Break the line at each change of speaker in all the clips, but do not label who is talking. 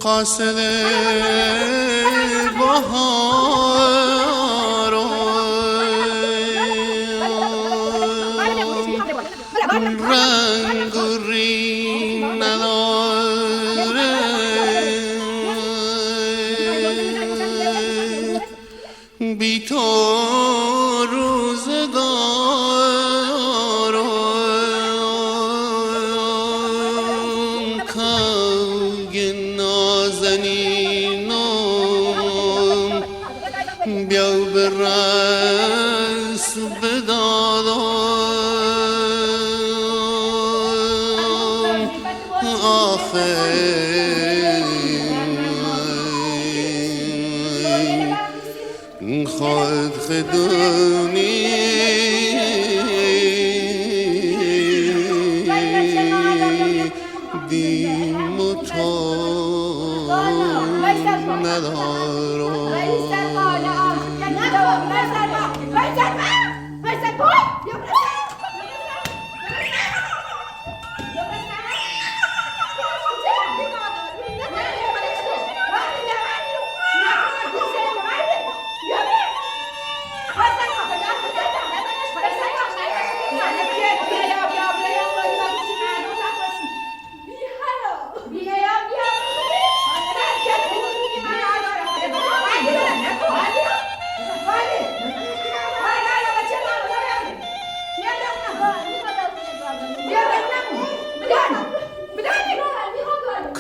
قاصد بهار رنگ و ری نداره بی تو خود خدونی دیم و تو ندارم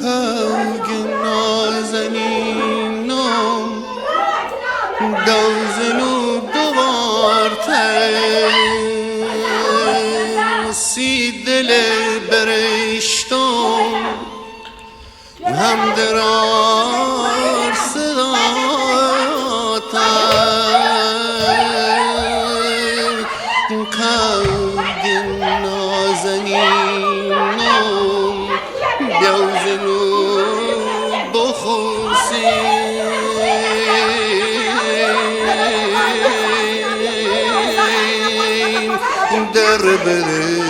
کوگ نازنینم دوزنو دوارتر سی دل برشتم هم درار صداتر کوگ نازنینم دوزنو بخوسی در بره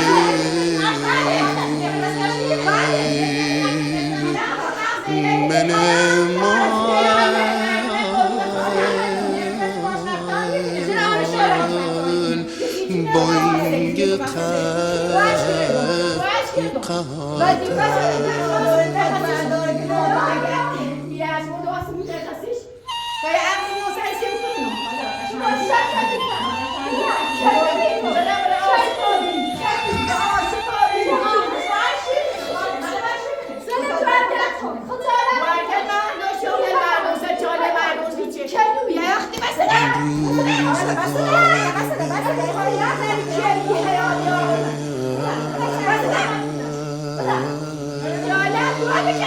من مال بانگ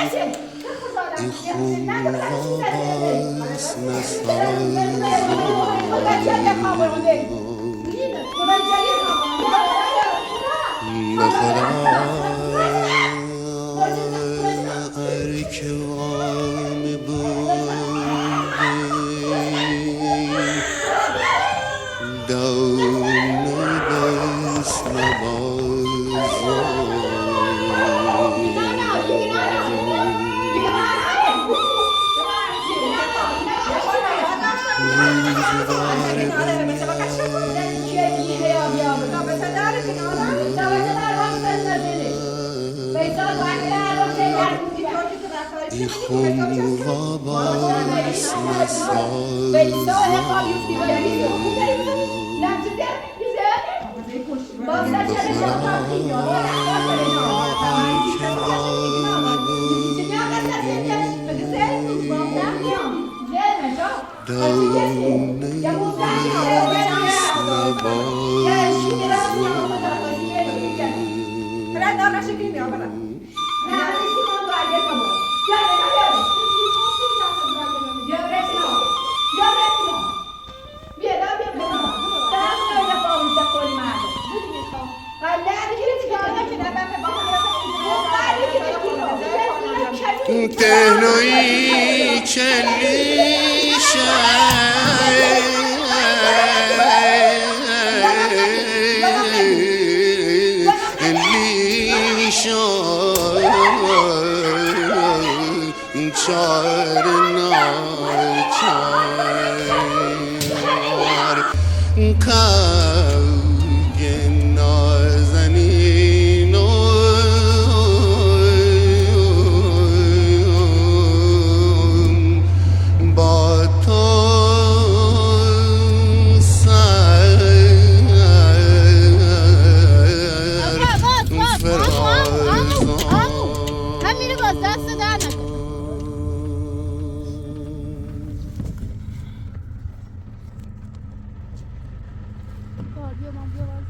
این خون واپس نسازم به خدا ارکوام بوده دام دست نبازم این خون واپس نسازم تهنوی چلیشه لیشان چار ناچار کوگ نازنین با تو سر
همینو باز دست در نکن بیا مام بیا باز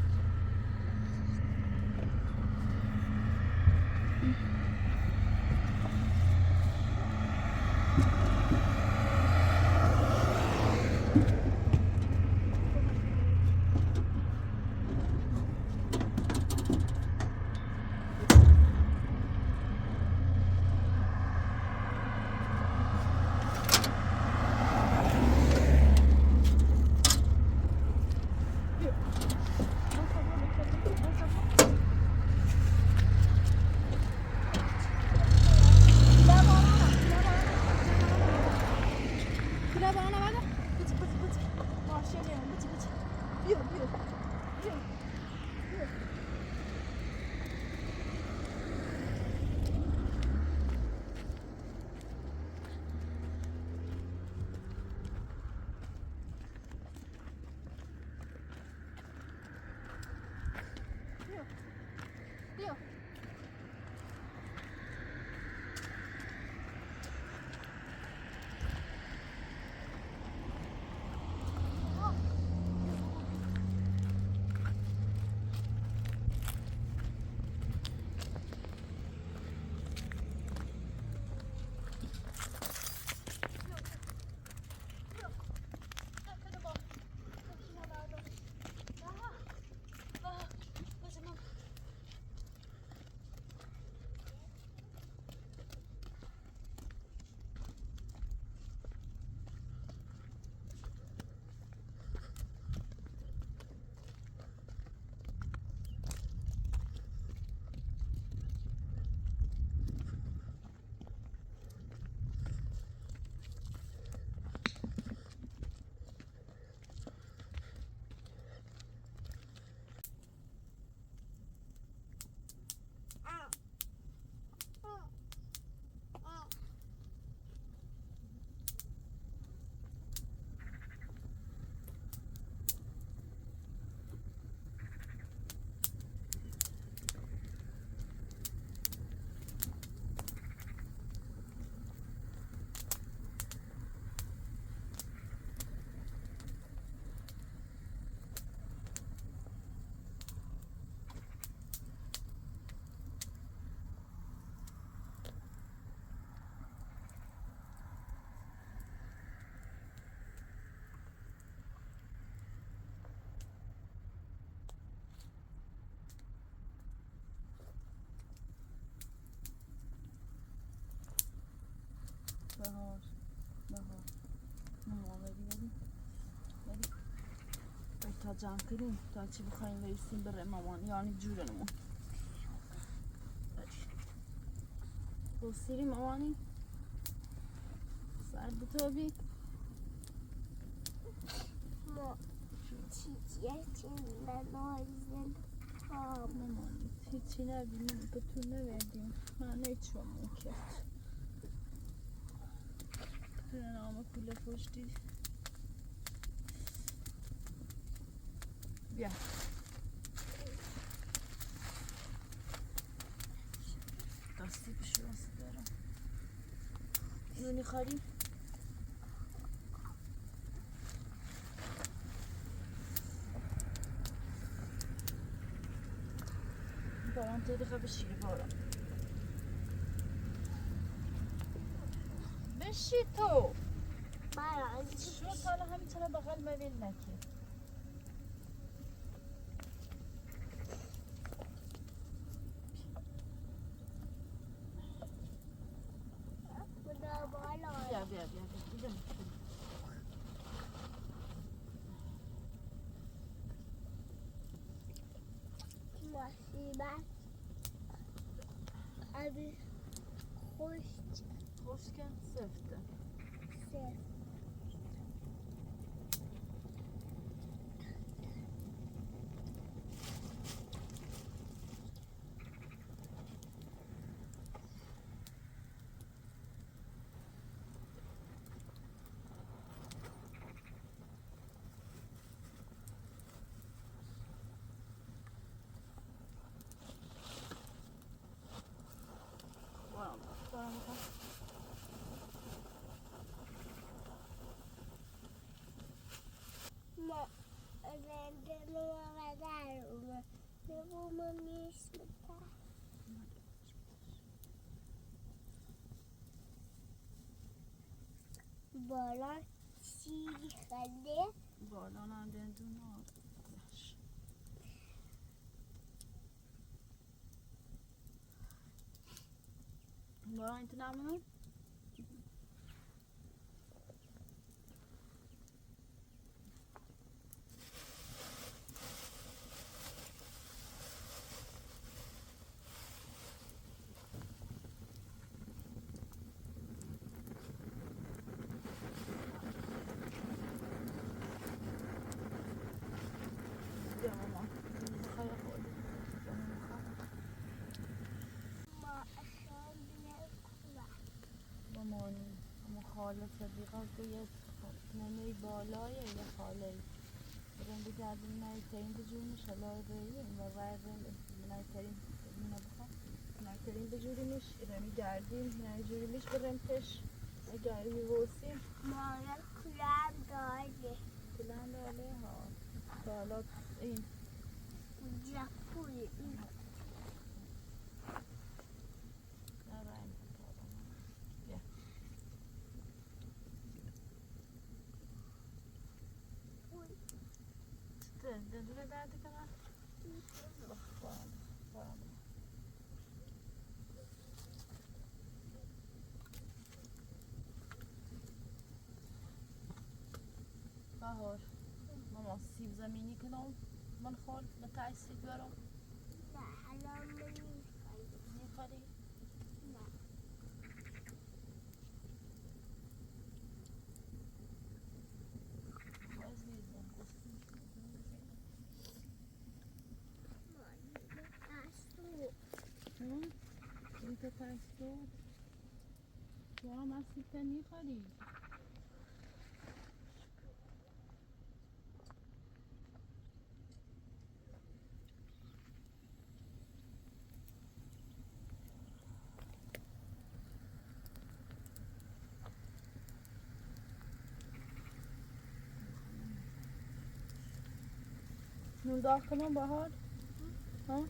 جمع کنیم تا چی بخوایم بایستیم بره مامان یعنی جورنمون بسیری مامانی سر بتابی
ما چیزی ننازن
مامان هیچی نبینیم به تو نوردیم من هیچمون کرد نام کوله پشتی بیا دستی بشو واسه دارم نونی خاری باران تا دقیقه بشیری باران بشی تو
برای
شو حالا همینطور بغل مویل نکی
خدا بالا
بیا دیدم
مصیبت ابی
خوشکن سفته
سه
باران
ما رنگ ما در اومد نبوم نیست بالا چی خنده
باران هم دندون آرش باران انت نعمل بیا مامان بخیر خودی
ما اصلا نکنم
مامانی اما خاله صدیقه گوید ننه بالایه یه خاله برم بگردیم نایترین بجورمش حالا بریم و بردیم نایترین اینو بخوام نایترین بجوریمش ایرانی گردیم نایجوریمش برم پش اگر میوسیم
مامان کلم داره
کلن داله ها تا حالا این
جپوی
نرایم بیا چطور دندونه درد کنن؟ بارم بهار ماما سیب زمینی کنم من خورد به تایسی برم
نه الان میخوایی
میخوری؟
نه
عزیزم این که تایستو تو هم از سیب میخوری؟ نون داغ کنم بهار؟ ها؟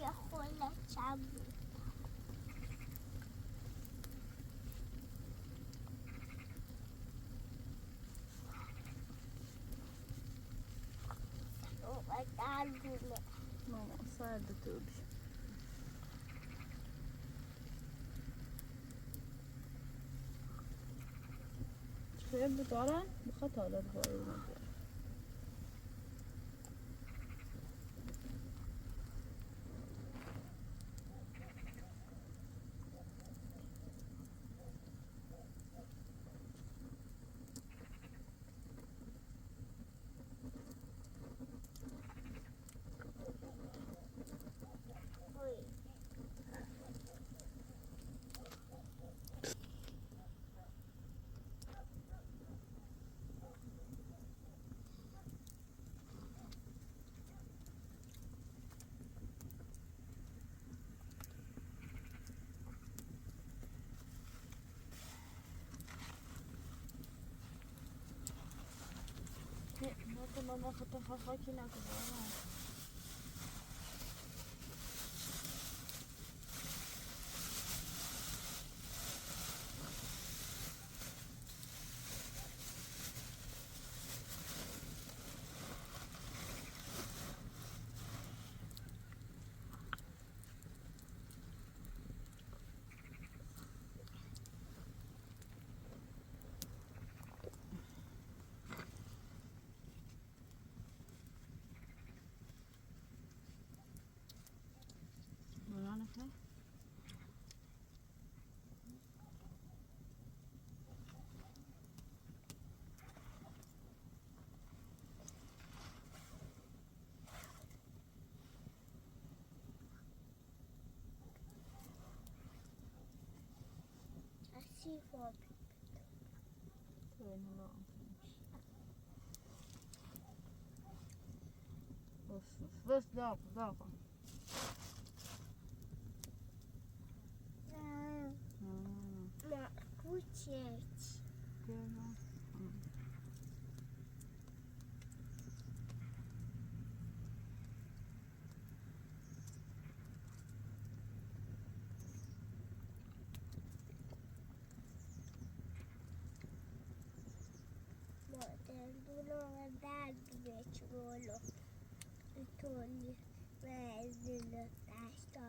یه خوله چم بود اومدن دونه
ماما سرد تو بی بود باران بخواد حالا بارون نه ماما خطا خاکی نکن باران باران خیلی
Así fue.
خیلی نلا بس داغ
Ma kucek. Maten dulu dad becolo. Tolli mezzo testa.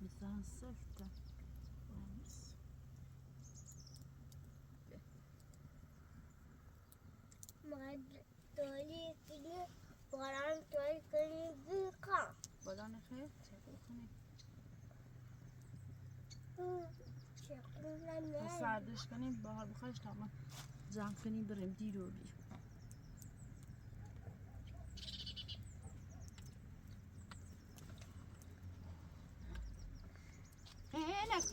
مثلا سفته
Ma tolli kini orang tolli kini buka.
باران خیلی چطور کنی
Çekimden ne?
سردش کنیم بهار بخواهش تمام جمع کنیم بریم دیروری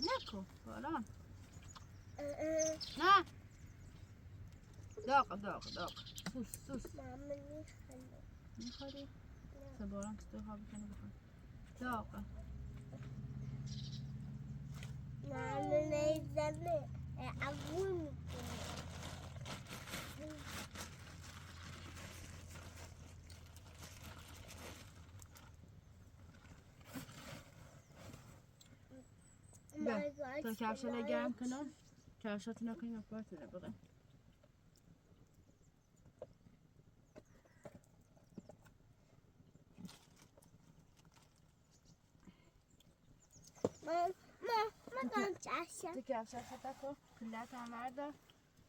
نکن باران نه داغ سوس
Mama ni halı.
میخوری؟ سه باران که تو خوابی کنه بخواد داغه
Mama ne izledi? Avun.
تا کفشا گرم کنم کفشاتو نکنیم اپارتونه بریم
ما kan çarşı.
تو کفشات تکو کلت هم بردار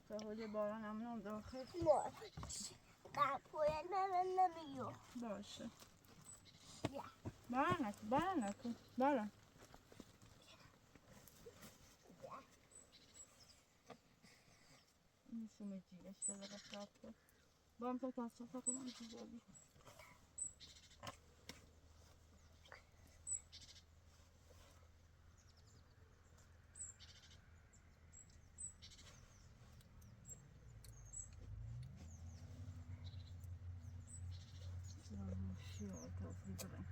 تا حولی باران هم داخل
Mor. Kapıya nemiyor.
باشه
Ya.
باران نکن باران نشومه جیرش که داره شب کن با هم تا کفشات تکو من جیبی شیعه توفی بریم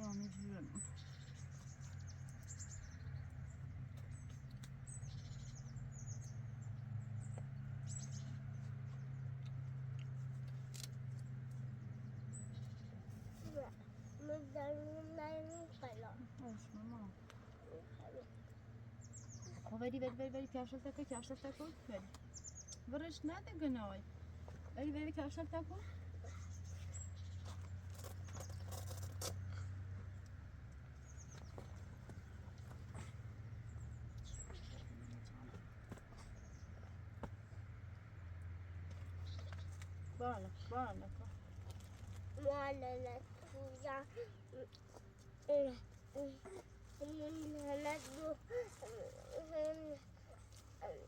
یعنی جیرم
Mızlarından falan.
باش ماما خب بری کفشات تکو بری برش نده گنای ولی بری کفشت تکن بالا کن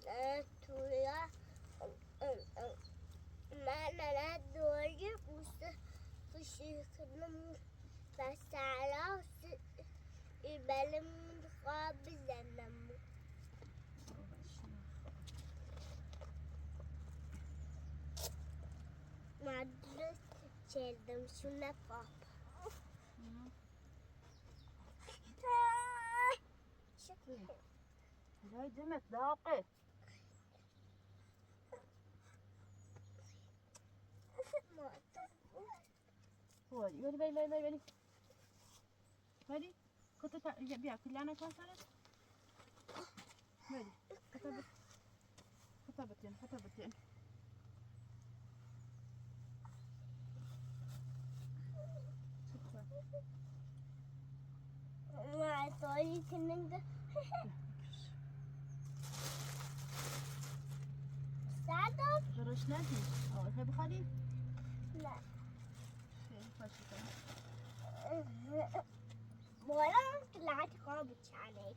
معلنت تویا معلنت دوری بوسته فشیخنم و سراس بلمون خواب بزنم مدرس چردم شونه پاپ
لا دمت داقه ولی ولی کتا بیا کلیانه کن سرت ولی کتا بتین
ما تایی کننده صدام
برش ندی آقای بخوادی
نه
خیلی خوشی کنم
بارم کلات خواب چانه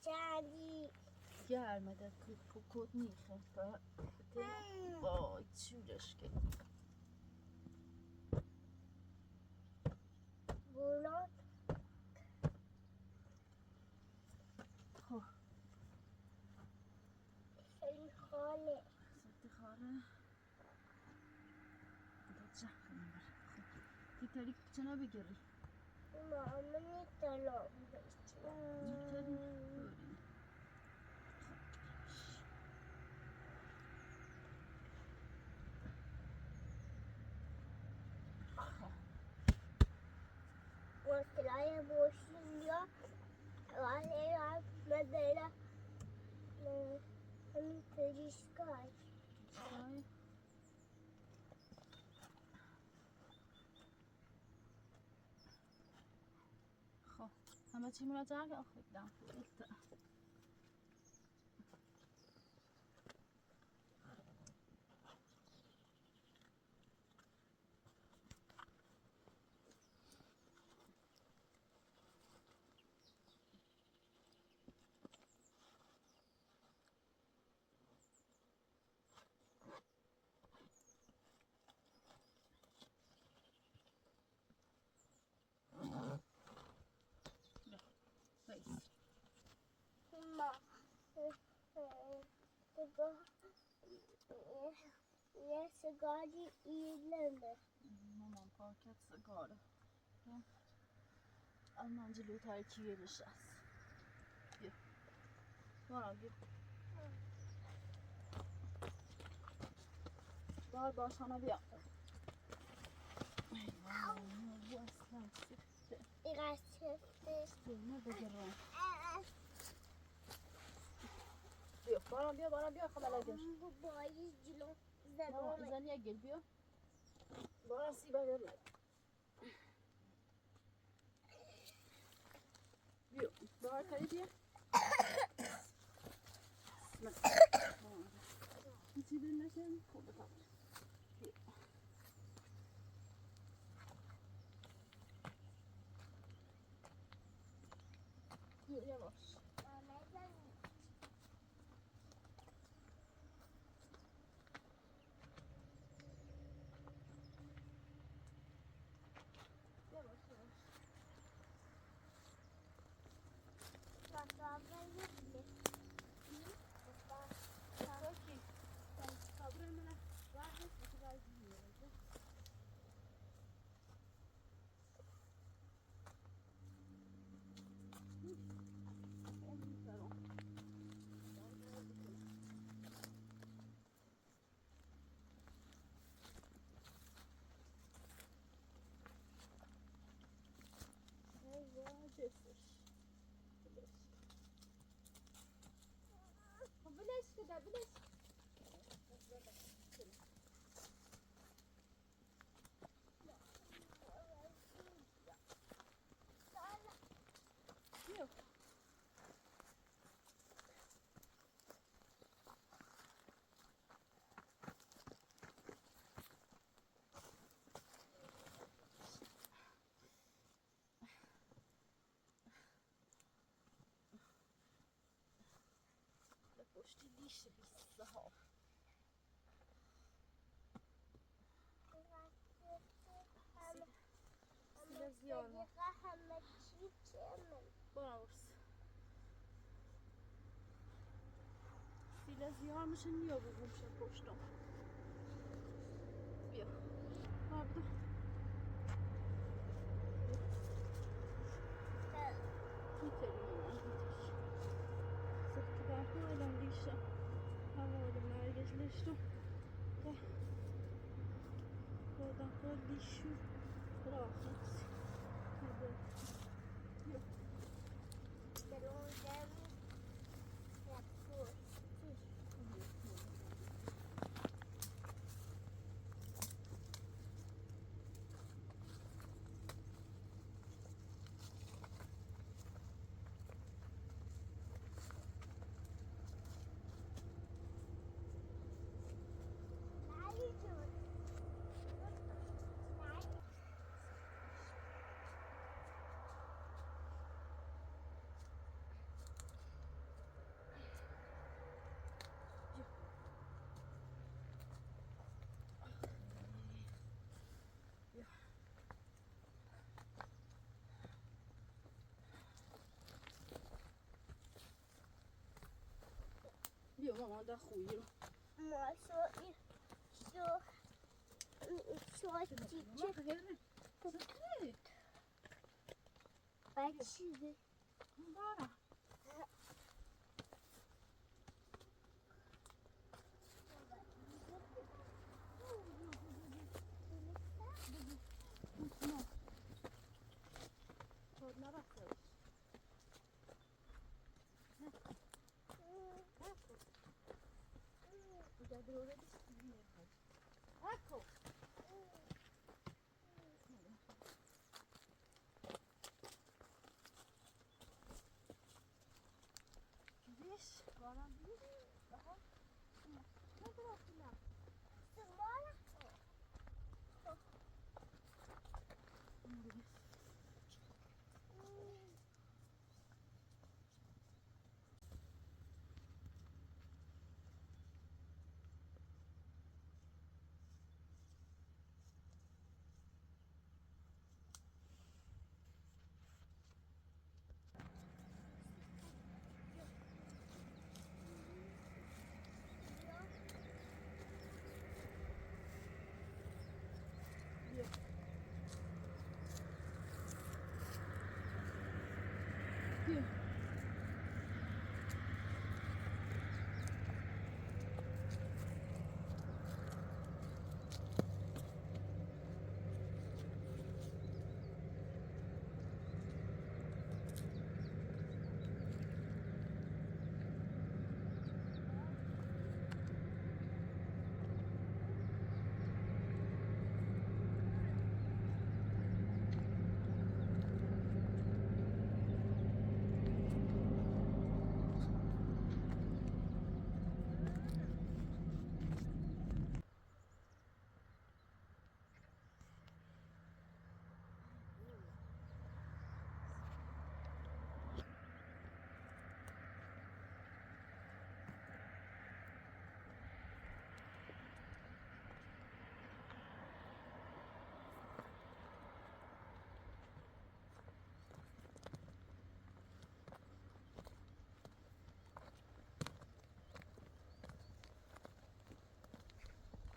چندی
گرمه در کود نیخه وای چورش که
بولان
خب
خیلی خاله
سخت خاره دا جه کنیم بره خب دیتاری چنا بگیری
ماما نیتالام
دیتاری بریم
واسلای بوشیا واسه مدرسه همین تریشکای
خب همه چی مراجعه که آخه دم
ما یه سگاری ایلنده
مامان پاکت سگاره الان جلو ترکیه نشست بیا مارا بیا باش هانا بیا بو اصلا سفته
ایقدر چفته
نه بگرم بیا بارا بیا خب الان
بایی جلو
ماما
زدامه
زنی اگل بیا بارا سی بگرم بیا بارا کاری بیا چی دل نشن خوب بتا بیا یواش بیا. به پشت لیش بیسته ها. سیل زیانه
همه چی چمن
برامرس سیل زیار میشه نیا بگو میشه پشتم بیا بردو میتریم من هیتش سخت برکن الان لیشه هوا آدم نرگز لشتم با لیشو راحت بیا
دلوندم یکور
بیا مامان در خویی رو
ما så titta بچه
بارا خود نبسته اکو بیش بارم بیش بها Bia.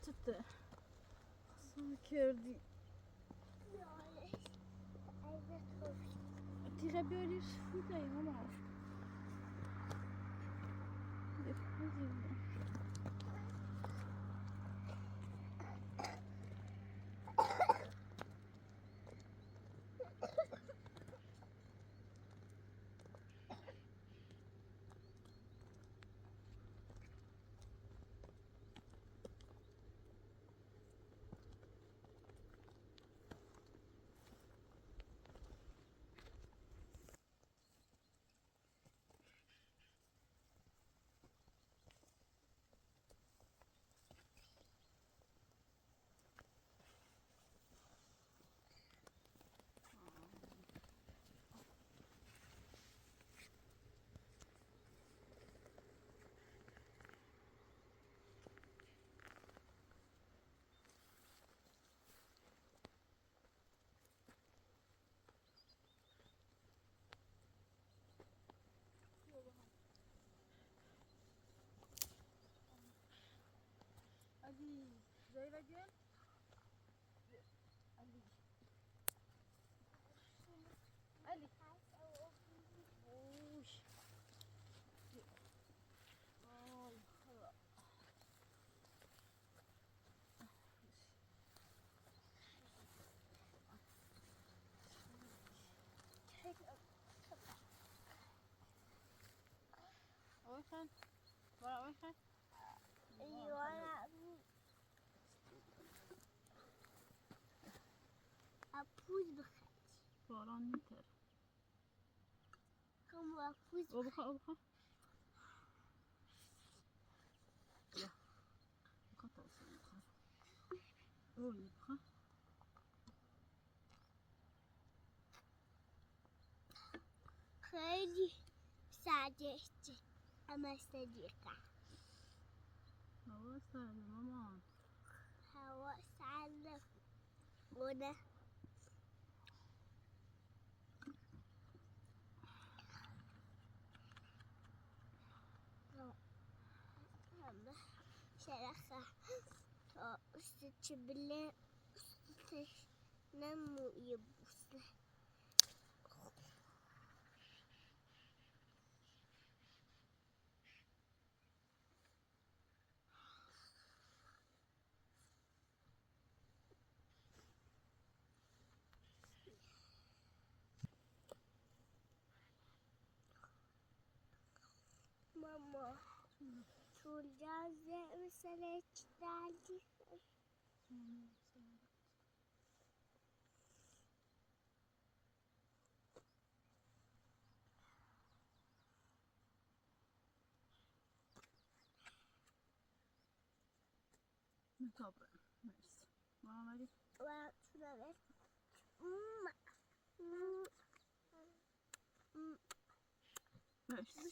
Çıktı. Sonra gördü. Tira böyle şuradayım ama. زيرة جل علي علي وش وين ورا وين
ايوه ابوز بخير
باران میتر
كم ابوز
او لا قطع الخير او يبخى
خیلی سعدشتی اما صدیقه
هوا سرده مامان
هوا سرده بوده همه شرخه تا استچه بله استش نموی بوسه ماما طول جازه مثل چی دردی
مطابق مرسی محمدی
و تونمه
مرسی
بوش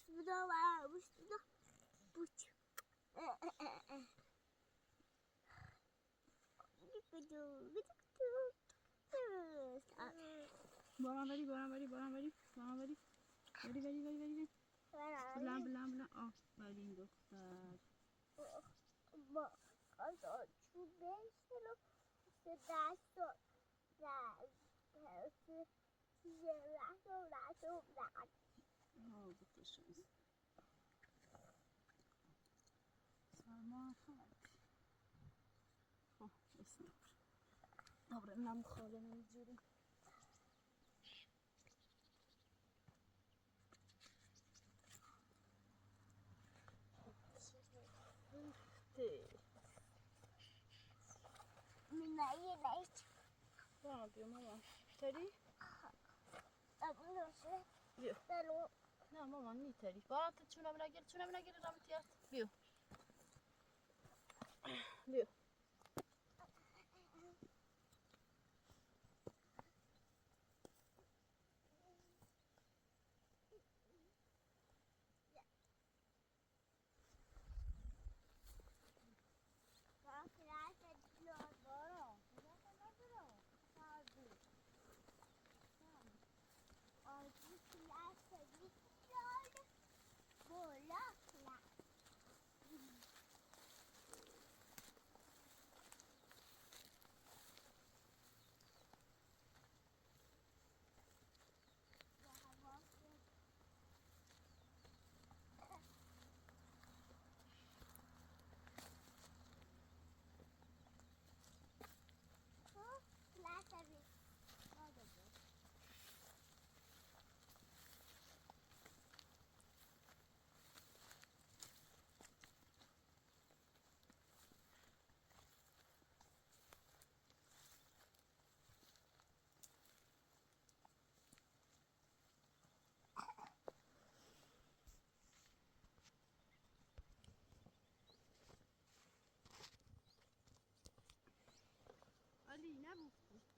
بدا و بوش بدا بوش
باران بری بری بلند آفرین دختر
با خدا چوبه شلو دست و
بکشم سرما خواهد خب اسم دوباره نم خاله نمیجوری
می‌نایی نیست
بیا مامان تری؟ بیا نه مامان نیتری باران تو چونم نگیر رمتیت بیا بیا علی نبود